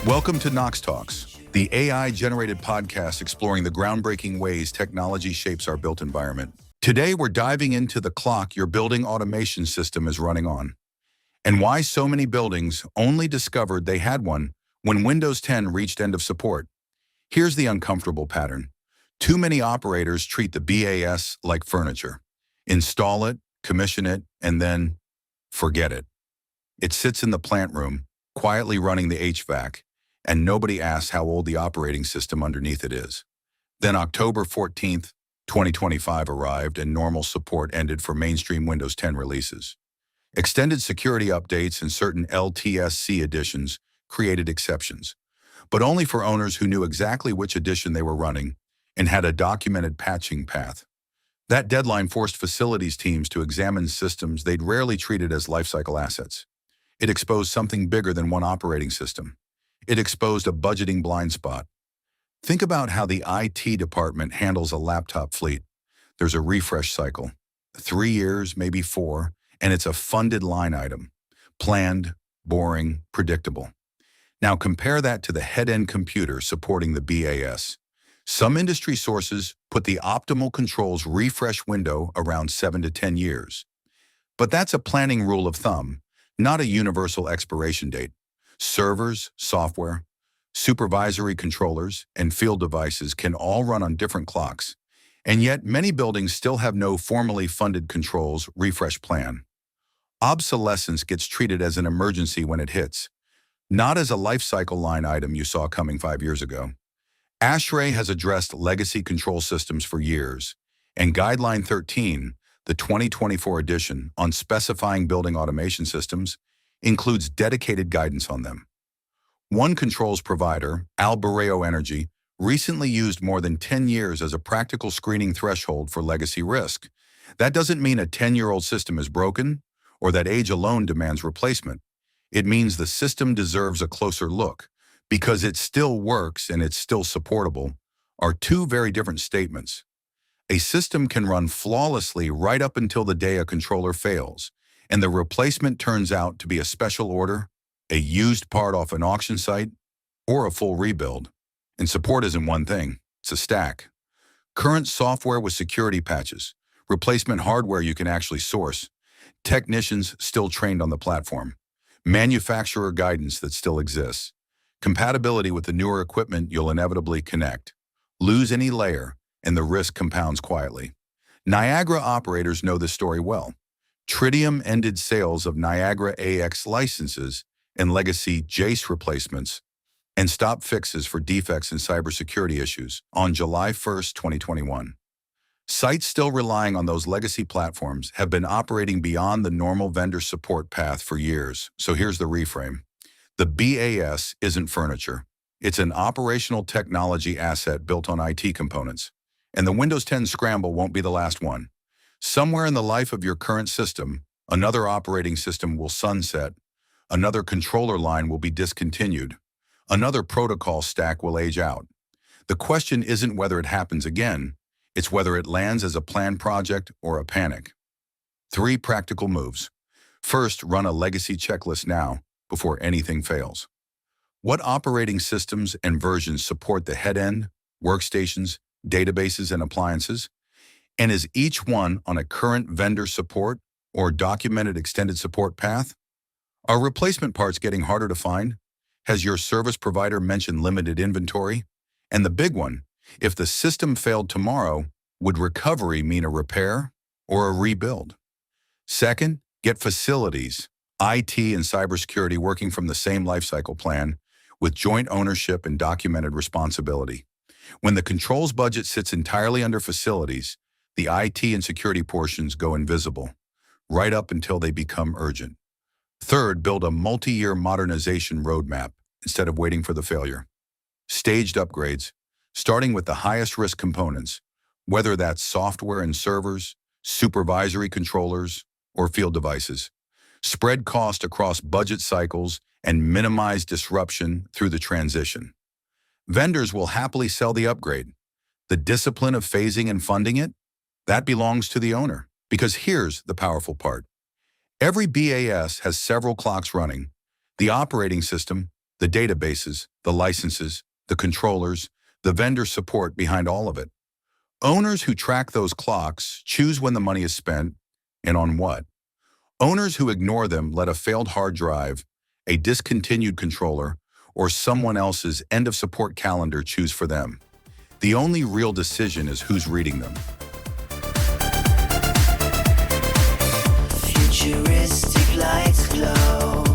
Welcome to Knox Talks, the AI-generated podcast exploring the groundbreaking ways technology shapes our built environment. Today, we're diving into the clock your building automation system is running on, and why so many buildings only discovered they had one when Windows 10 reached end of support. Here's the uncomfortable pattern. Too many operators treat the BAS like furniture. Install it, commission it, and then forget it. It sits in the plant room, quietly running the HVAC, and nobody asks how old the operating system underneath it is. Then October 14th, 2025 arrived and normal support ended for mainstream Windows 10 releases. Extended security updates and certain LTSC editions created exceptions, but only for owners who knew exactly which edition they were running and had a documented patching path. That deadline forced facilities teams to examine systems they'd rarely treated as lifecycle assets. It exposed something bigger than one operating system. It exposed a budgeting blind spot. Think about how the IT department handles a laptop fleet. There's a refresh cycle, 3 years, maybe 4, and it's a funded line item. Planned, boring, predictable. Now compare that to the head-end computer supporting the BAS. Some industry sources put the optimal controls refresh window around 7 to 10 years. But that's a planning rule of thumb, not a universal expiration date. Servers, software, supervisory controllers, and field devices can all run on different clocks, and yet many buildings still have no formally funded controls refresh plan. Obsolescence gets treated as an emergency when it hits, not as a life cycle line item you saw coming 5 years ago. ASHRAE has addressed legacy control systems for years, and Guideline 13, the 2024 edition on specifying building automation systems, includes dedicated guidance on them. One controls provider, Albireo Energy, recently used more than 10 years as a practical screening threshold for legacy risk. That doesn't mean a 10-year-old system is broken or that age alone demands replacement. It means the system deserves a closer look because it still works and it's still supportable are two very different statements. A system can run flawlessly right up until the day a controller fails, and the replacement turns out to be a special order, a used part off an auction site, or a full rebuild. And support isn't one thing, it's a stack. Current software with security patches, replacement hardware you can actually source, technicians still trained on the platform, manufacturer guidance that still exists, compatibility with the newer equipment you'll inevitably connect. Lose any layer, and the risk compounds quietly. Niagara operators know this story well. Tridium ended sales of Niagara AX licenses and legacy JACE replacements and stopped fixes for defects and cybersecurity issues on July 1st, 2021. Sites still relying on those legacy platforms have been operating beyond the normal vendor support path for years. So here's the reframe. The BAS isn't furniture. It's an operational technology asset built on IT components. And the Windows 10 scramble won't be the last one. Somewhere in the life of your current system, another operating system will sunset, another controller line will be discontinued, another protocol stack will age out. The question isn't whether it happens again, it's whether it lands as a planned project or a panic. 3 practical moves. First, run a legacy checklist now before anything fails. What operating systems and versions support the head-end, workstations, databases, and appliances? And is each one on a current vendor support or documented extended support path? Are replacement parts getting harder to find? Has your service provider mentioned limited inventory? And the big one, if the system failed tomorrow, would recovery mean a repair or a rebuild? Second, get facilities, IT and cybersecurity working from the same lifecycle plan with joint ownership and documented responsibility. When the controls budget sits entirely under facilities, the IT and security portions go invisible, right up until they become urgent. Third, build a multi-year modernization roadmap instead of waiting for the failure. Staged upgrades, starting with the highest risk components, whether that's software and servers, supervisory controllers, or field devices. Spread cost across budget cycles and minimize disruption through the transition. Vendors will happily sell the upgrade. The discipline of phasing and funding it, that belongs to the owner. Because here's the powerful part. Every BAS has several clocks running. The operating system The databases, the licenses, the controllers, the vendor support behind all of it. Owners who track those clocks choose when the money is spent and on what. Owners who ignore them let a failed hard drive, a discontinued controller, or someone else's end-of-support calendar choose for them. The only real decision is who's reading them. Futuristic lights glow.